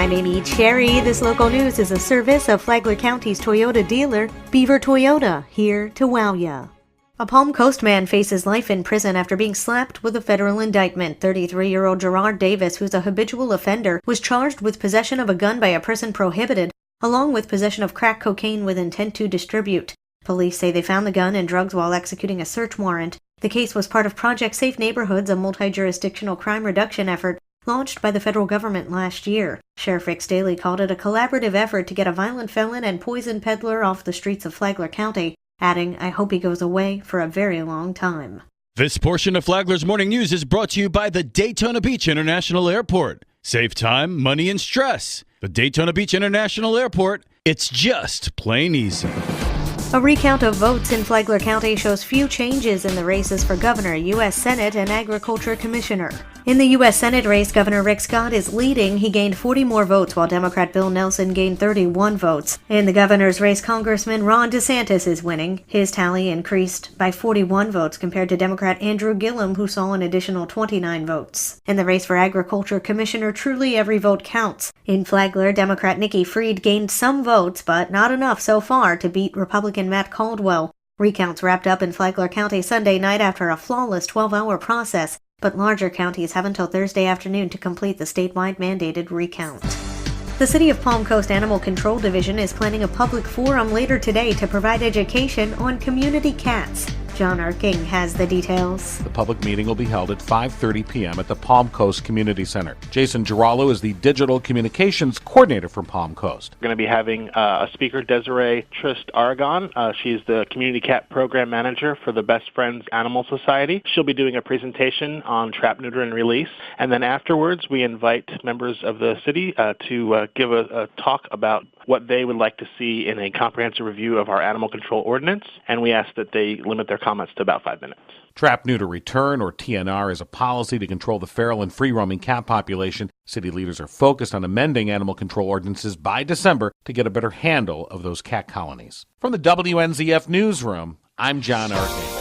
I'm Amy Cherry. This local news is a service of Flagler County's Toyota dealer, Beaver Toyota, here to wow ya. A Palm Coast man faces life in prison after being slapped with a federal indictment. 33-year-old Gerard Davis, who's a habitual offender, was charged with possession of a gun by a person prohibited, along with possession of crack cocaine with intent to distribute. Police say they found the gun and drugs while executing a search warrant. The case was part of Project Safe Neighborhoods, a multi-jurisdictional crime reduction effort launched by the federal government last year. Sheriff Rick Staley called it a collaborative effort to get a violent felon and poison peddler off the streets of Flagler County, adding, "I hope he goes away for a very long time." This portion of Flagler's Morning News is brought to you by the Daytona Beach International Airport. Save time, money, and stress. The Daytona Beach International Airport, it's just plain easy. A recount of votes in Flagler County shows few changes in the races for governor, U.S. Senate, and agriculture commissioner. In the U.S. Senate race, Governor Rick Scott is leading. He gained 40 more votes, while Democrat Bill Nelson gained 31 votes. In the governor's race, Congressman Ron DeSantis is winning. His tally increased by 41 votes compared to Democrat Andrew Gillum, who saw an additional 29 votes. In the race for agriculture commissioner, truly every vote counts. In Flagler, Democrat Nikki Fried gained some votes, but not enough so far to beat Republican Matt Caldwell. Recounts wrapped up in Flagler County Sunday night after a flawless 12-hour process, but larger counties have until Thursday afternoon to complete the statewide mandated recount. The City of Palm Coast Animal Control Division is planning a public forum later today to provide education on community cats. John Erking has the details. The public meeting will be held at 5:30 p.m. at the Palm Coast Community Center. Jason Girallo is the Digital Communications Coordinator for Palm Coast. We're going to be having a speaker, Desiree Trist Aragon. She's the Community Cat Program Manager for the Best Friends Animal Society. She'll be doing a presentation on trap, neuter, and release. And then afterwards, we invite members of the city to give a talk about what they would like to see in a comprehensive review of our animal control ordinance, and we ask that they limit their comments to about 5 minutes. Trap, Neuter, Return, or TNR, is a policy to control the feral and free-roaming cat population. City leaders are focused on amending animal control ordinances by December to get a better handle of those cat colonies. From the WNZF Newsroom, I'm John Arkin.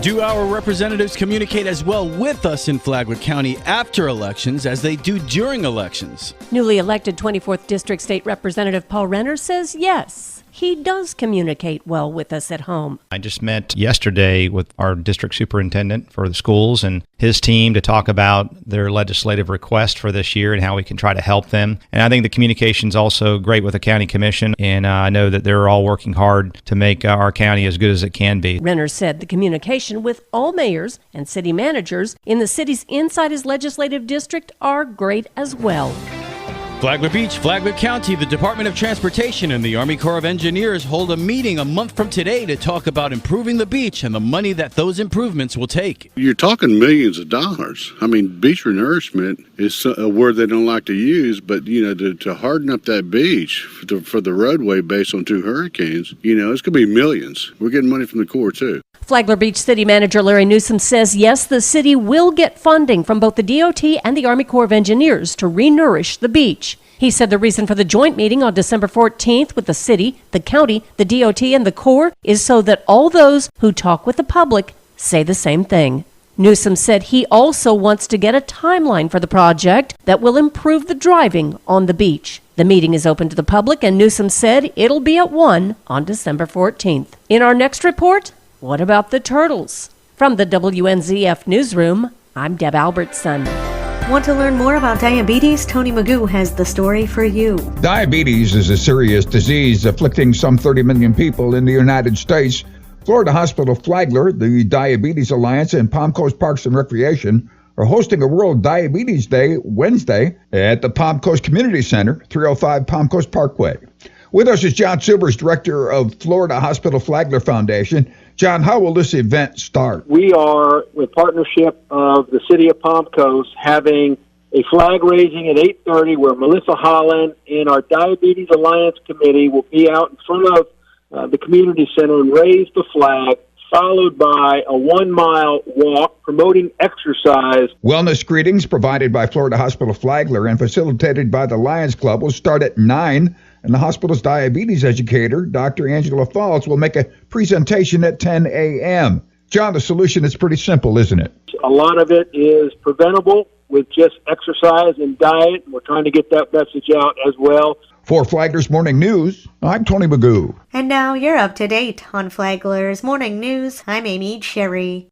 Do our representatives communicate as well with us in Flagler County after elections as they do during elections? Newly elected 24th District State Representative Paul Renner says yes. He does communicate well with us at home. I just met yesterday with our district superintendent for the schools and his team to talk about their legislative request for this year and how we can try to help them. And I think the communication's also great with the county commission, and I know that they're all working hard to make our county as good as it can be. Renner said the communication with all mayors and city managers in the cities inside his legislative district are great as well. Flagler Beach, Flagler County, the Department of Transportation, and the Army Corps of Engineers hold a meeting a month from today to talk about improving the beach and the money that those improvements will take. You're talking millions of dollars. I mean, beach renourishment is a word they don't like to use, but, to harden up that beach for the roadway based on 2 hurricanes, it's going to be millions. We're getting money from the Corps, too. Flagler Beach City Manager Larry Newsom says, yes, the city will get funding from both the DOT and the Army Corps of Engineers to renourish the beach. He said the reason for the joint meeting on December 14th with the city, the county, the DOT, and the Corps is so that all those who talk with the public say the same thing. Newsom said he also wants to get a timeline for the project that will improve the driving on the beach. The meeting is open to the public, and Newsom said it'll be at 1 on December 14th. In our next report, what about the turtles? From the WNZF Newsroom, I'm Deb Albertson. Want to learn more about diabetes? Tony Magoo has the story for you. Diabetes is a serious disease afflicting some 30 million people in the United States. Florida Hospital Flagler, the Diabetes Alliance, and Palm Coast Parks and Recreation are hosting a World Diabetes Day Wednesday at the Palm Coast Community Center, 305 Palm Coast Parkway. With us is John Silvers, director of Florida Hospital Flagler Foundation. John, how will this event start? We are, with partnership of the City of Palm Coast, having a flag raising at 8:30 where Melissa Holland and our Diabetes Alliance Committee will be out in front of the community center and raise the flag, followed by a 1-mile walk promoting exercise. Wellness greetings provided by Florida Hospital Flagler and facilitated by the Lions Club will start at 9, and the hospital's diabetes educator, Dr. Angela Falls, will make a presentation at 10 a.m. John, the solution is pretty simple, isn't it? A lot of it is preventable. with just exercise and diet. We're trying to get that message out as well. For Flagler's Morning News, I'm Tony Magoo. And now you're up to date on Flagler's Morning News. I'm Amy Cherry.